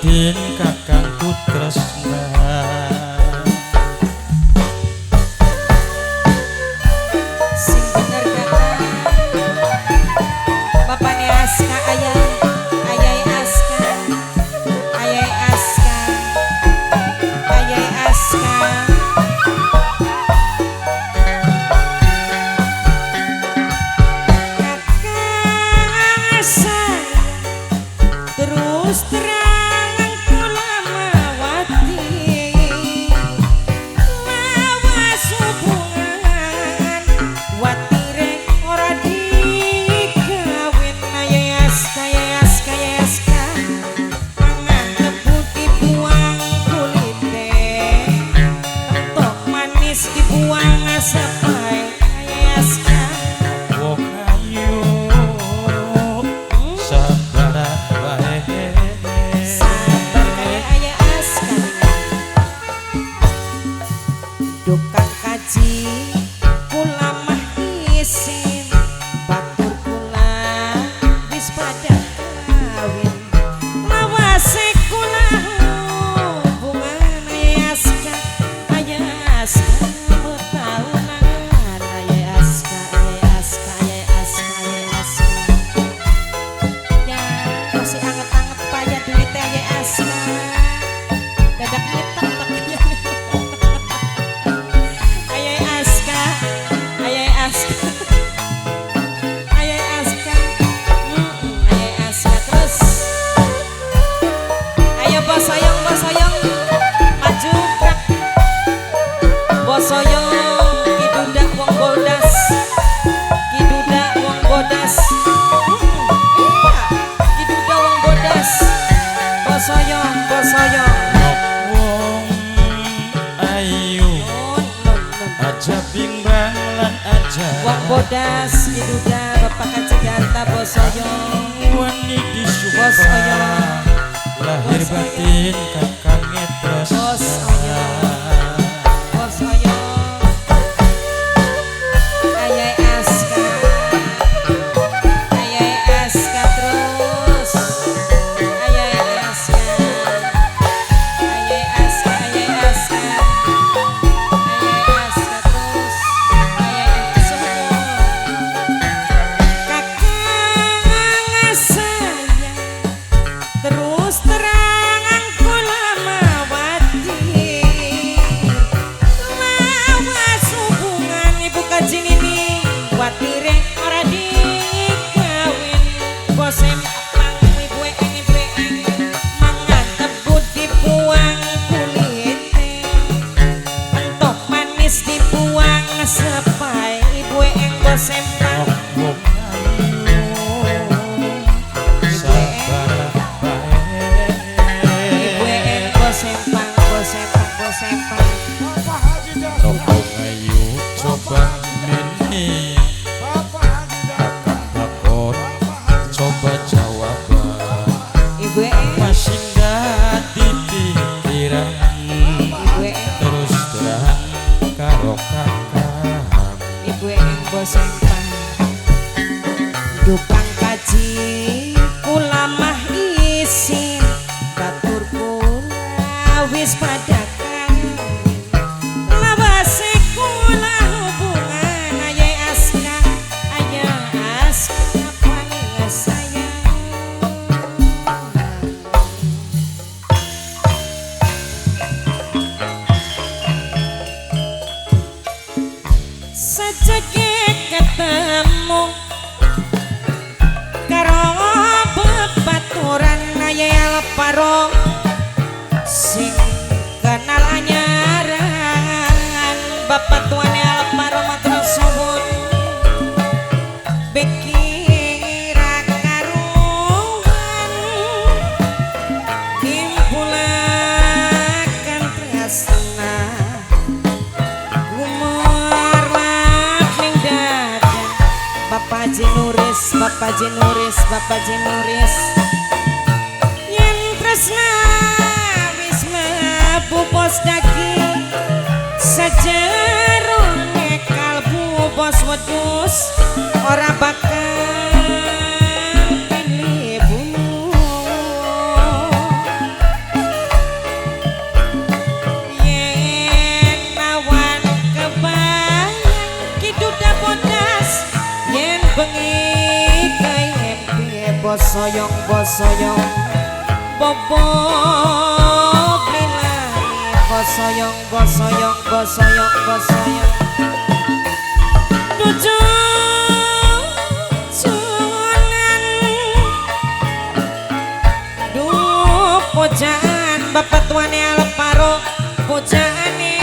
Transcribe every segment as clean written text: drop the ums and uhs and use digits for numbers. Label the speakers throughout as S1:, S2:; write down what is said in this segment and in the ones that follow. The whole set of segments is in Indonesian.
S1: batin kakangku tresna.
S2: Sing bener kakak bapaknya Aska ayah ayah Aska ayah Aska ayah Aska kakak sayang terus terang kula mawati lawas hubungan watire ora digawin ayah Aska ayah Aska ayah Aska mangan kebut dibuang kulite entok manis dibuang asapai ayah Aska
S1: Wong ayu sabar bae.
S2: sabar kayak ayah Aska dukang kaji kula mah isin batur kula wis pada kawin lawase kula hubungan ayah Aska mau tau nangan ayah Aska ayah Aska ayah Aska ayah Aska ya masih anget-anget payah duitnya ayah Aska dadak hitam tapi ayah Aska ayah Aska ayah Aska ayah Aska terus ayo bos soyong maju gerak bos soyong kidudak wong bodas kidudak wong bodas iya kidudak wong bodas bos soyong
S1: Wong ayu aja bimbang lan aja
S2: wong bodas kidudak bapak kacigata bos soyong
S1: wani
S2: Bos
S1: disumpah
S2: Oyong.
S1: lahir
S2: Bos
S1: batin kakangnya tresna.
S2: Bos Oyong. bos soyong ayah Aska terus ayah Aska ayah Aska terus ayah kakang sayang terus terangan kula mawati lawas hubungan ibu kajing ini watire ora digawin bosem apang ibu mangan tebut dibuang kulite entok manis dibuang sepai ibu bosem
S1: Wong ayu sabar bae.
S2: Sempang
S1: Wong ayu coba meni kakang lakon coba jawaban
S2: ibu
S1: masih nggak dipikiran terus terang karo kakang.
S2: sempang dukang kaji kula mah isin batur kula wis pada kawin lawase kula hubungan ayah Aska paling sayang sejak ketemu karo bebaturan ayah Alparo sing kenal anyaran bapak tuane Alparo matur suwun bekira karuan timpulaken tresna gumarlap ning dadan Bapak Jinuris yen tresna wis mlebu pos daging sajerone kalbu bos wedhus ora bakal pilih bulu bosoyong bosoyong bobo brilani bosoyong bosoyong bosoyong bosoyong tujuan duh pojaan bapak tuane aleparo pojaane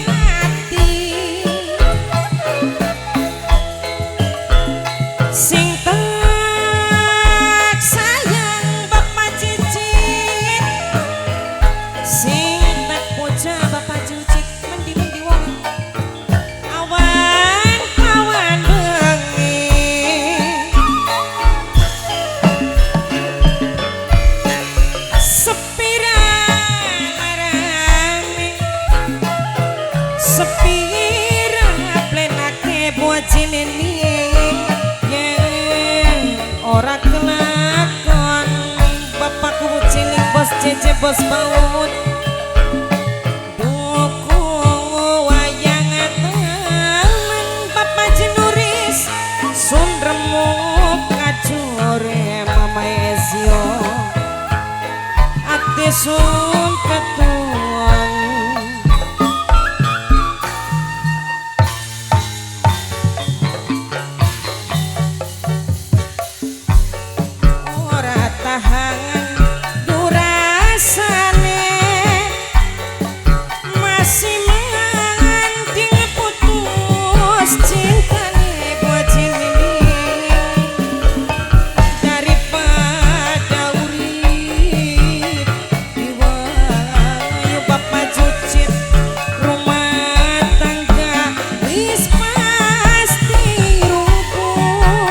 S2: hati sing tak sayang bapak cicit sing tak poja bapak cicit mendi wong awan awan bengi sepira marame sepira plenake buat jeneni ora kelakon bapakku cilik bos cece bos baut duku wayang temen bapak jenuris sun remuk kacure mama esio ati sun ketuan ora tahan durasane masih mending putus cintane buat ini daripada urip diwayu bapak cucit rumah tangga wis pasti rubuh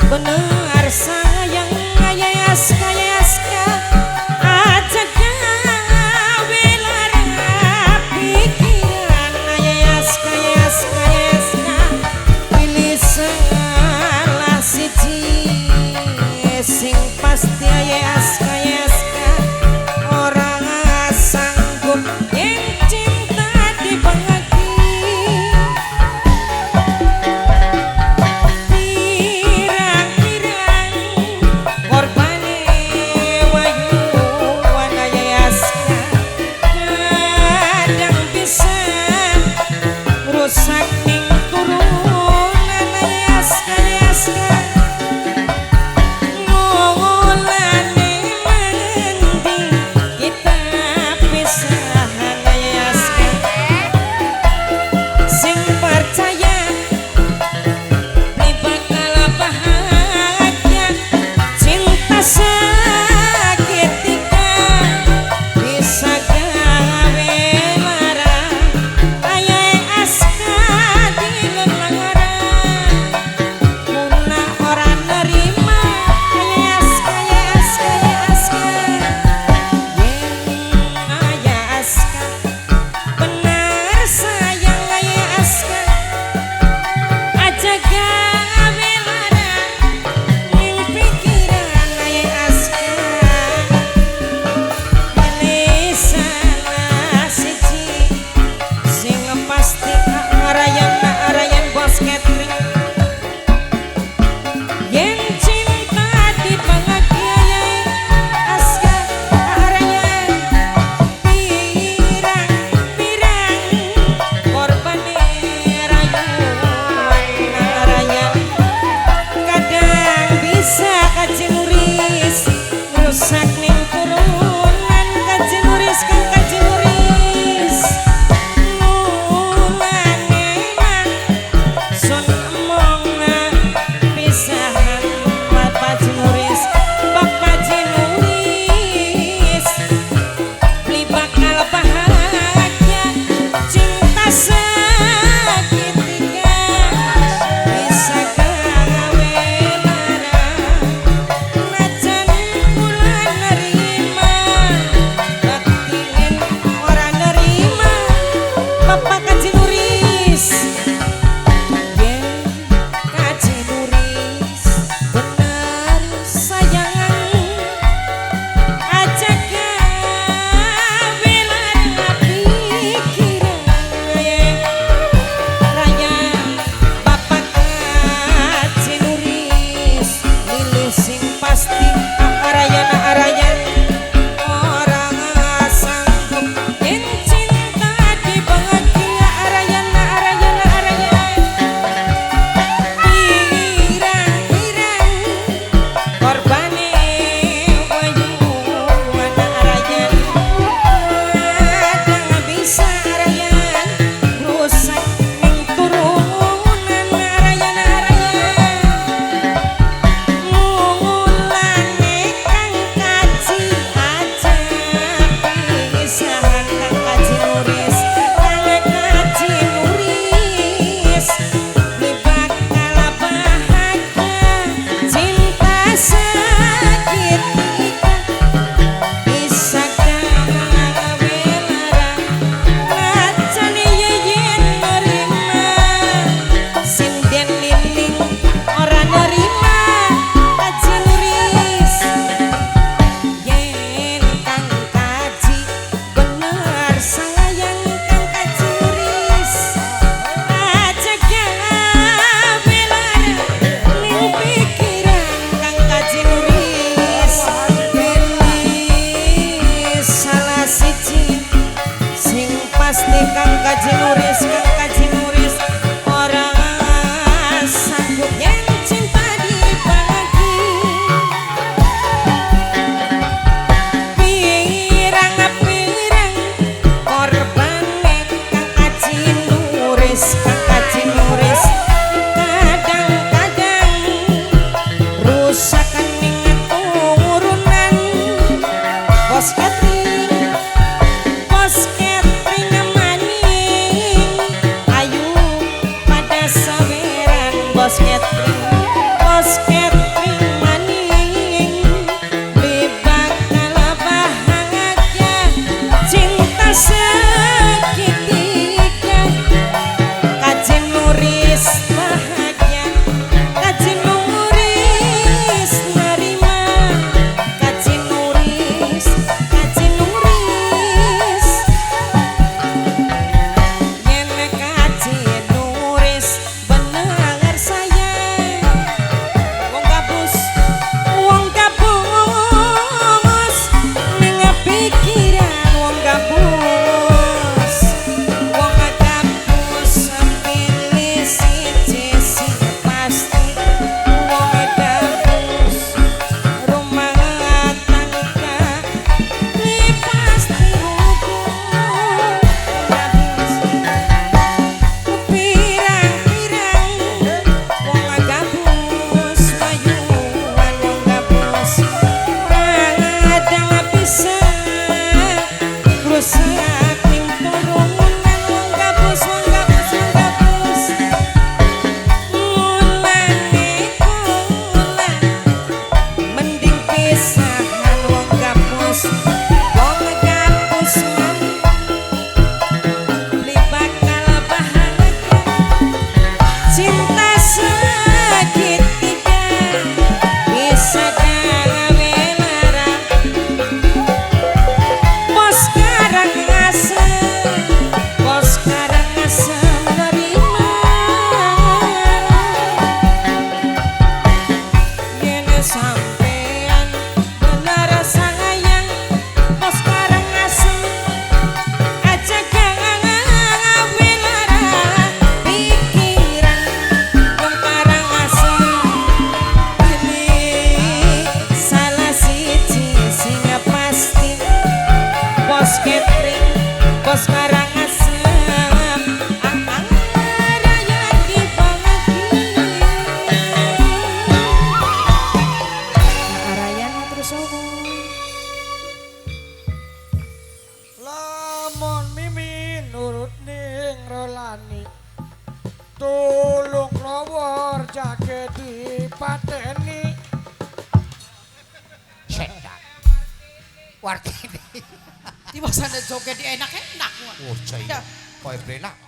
S2: bener sayang ayah aska ajak gawe lara pikiran ayah aska pilih salah siji sing pasti ayah aska orang sanggup yang cinta dibagi pirang-pirang
S3: Wartini. Setan. Wartini.
S2: Di masane joget di enak-enak.
S3: Oh, jaya. Kowe benak